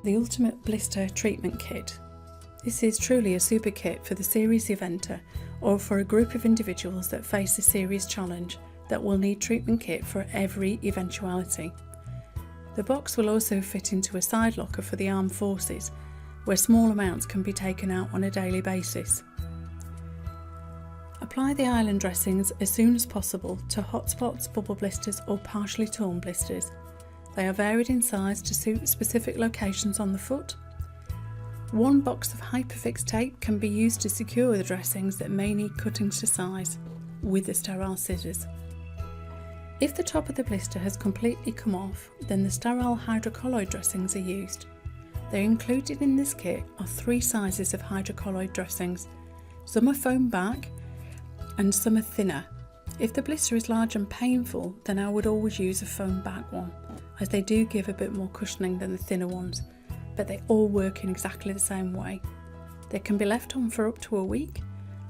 The Ultimate Blister Treatment Kit. This is truly a super kit for the serious eventer or for a group of individuals that face a serious challenge that will need treatment kit for every eventuality. The box will also fit into a side locker for the armed forces, where small amounts can be taken out on a daily basis. Apply the island dressings as soon as possible to hot spots, bubble blisters or partially torn blisters. They are varied in size to suit specific locations on the foot. One box of Hyperfix tape can be used to secure the dressings that may need cutting to size with the sterile scissors. If the top of the blister has completely come off, then the sterile hydrocolloid dressings are used. They're included in this kit are 3 sizes of hydrocolloid dressings. Some are foam back and some are thinner. If the blister is large and painful, then I would always use a foam back one, as they do give a bit more cushioning than the thinner ones, but they all work in exactly the same way. They can be left on for up to a week,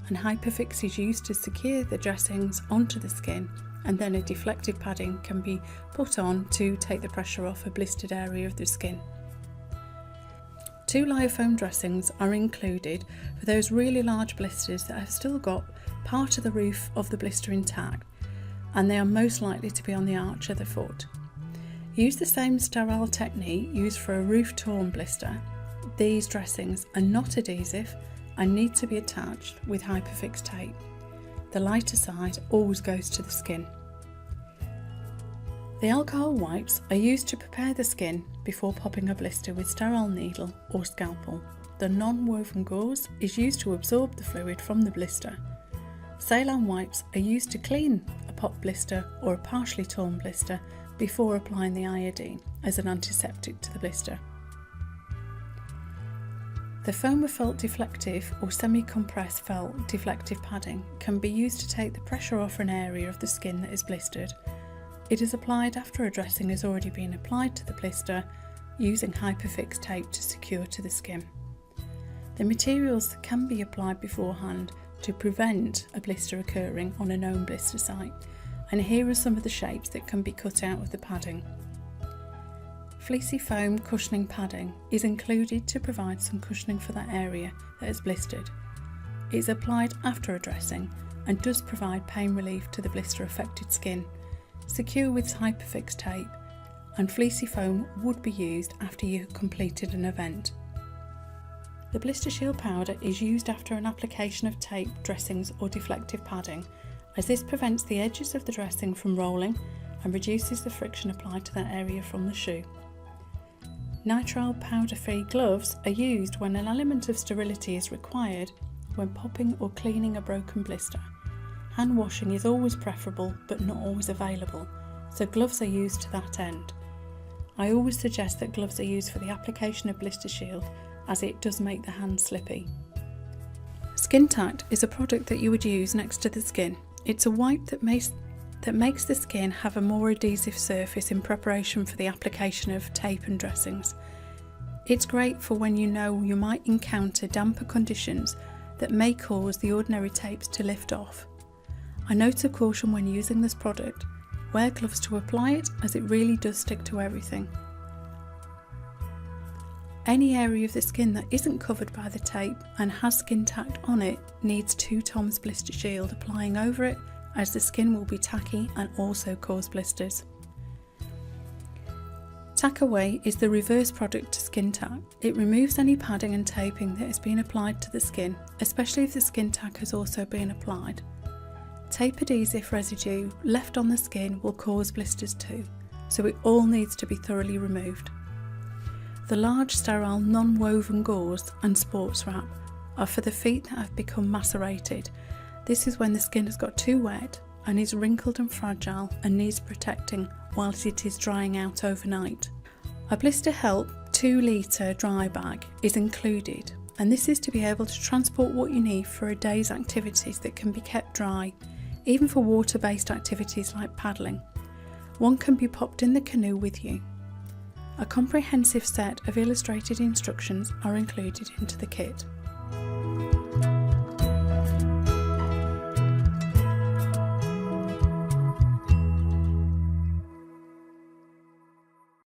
and Hyperfix is used to secure the dressings onto the skin, and then a deflective padding can be put on to take the pressure off a blistered area of the skin. 2 Lyofoam dressings are included for those really large blisters that have still got part of the roof of the blister intact, and they are most likely to be on the arch of the foot. Use the same sterile technique used for a roof torn blister. These dressings are not adhesive and need to be attached with Hyperfix tape. The lighter side always goes to the skin. The alcohol wipes are used to prepare the skin before popping a blister with sterile needle or scalpel. The non-woven gauze is used to absorb the fluid from the blister. Saline wipes are used to clean a popped blister or a partially torn blister before applying the iodine as an antiseptic to the blister. The foam felt deflective or semi-compressed felt deflective padding can be used to take the pressure off an area of the skin that is blistered. It is applied after a dressing has already been applied to the blister, using Hyperfix tape to secure to the skin. The materials can be applied beforehand to prevent a blister occurring on a known blister site, and here are some of the shapes that can be cut out of the padding. Fleecy foam cushioning padding is included to provide some cushioning for that area that is blistered. It is applied after a dressing and does provide pain relief to the blister affected skin. Secure with Hyperfix tape, and fleecy foam would be used after you have completed an event. The blister shield powder is used after an application of tape, dressings or deflective padding, as this prevents the edges of the dressing from rolling and reduces the friction applied to that area from the shoe. Nitrile powder-free gloves are used when an element of sterility is required when popping or cleaning a broken blister. Hand washing is always preferable but not always available, so gloves are used to that end. I always suggest that gloves are used for the application of blister shield, as it does make the hands slippy. Skin Tact is a product that you would use next to the skin. It's a wipe that makes the skin have a more adhesive surface in preparation for the application of tape and dressings. It's great for when you know you might encounter damper conditions that may cause the ordinary tapes to lift off. A note of caution when using this product: wear gloves to apply it, as it really does stick to everything. Any area of the skin that isn't covered by the tape and has Skin Tact on it needs 2 Tom's blister shield applying over it, as the skin will be tacky and also cause blisters. Tack Away is the reverse product to Skin Tact. It removes any padding and taping that has been applied to the skin, especially if the skin tack has also been applied. Tape adhesive residue left on the skin will cause blisters too, so it all needs to be thoroughly removed. The large sterile non-woven gauze and sports wrap are for the feet that have become macerated. This is when the skin has got too wet and is wrinkled and fragile and needs protecting whilst it is drying out overnight. A Blister Help 2 litre dry bag is included, and this is to be able to transport what you need for a day's activities that can be kept dry, even for water-based activities like paddling. One can be popped in the canoe with you. A comprehensive set of illustrated instructions are included into the kit.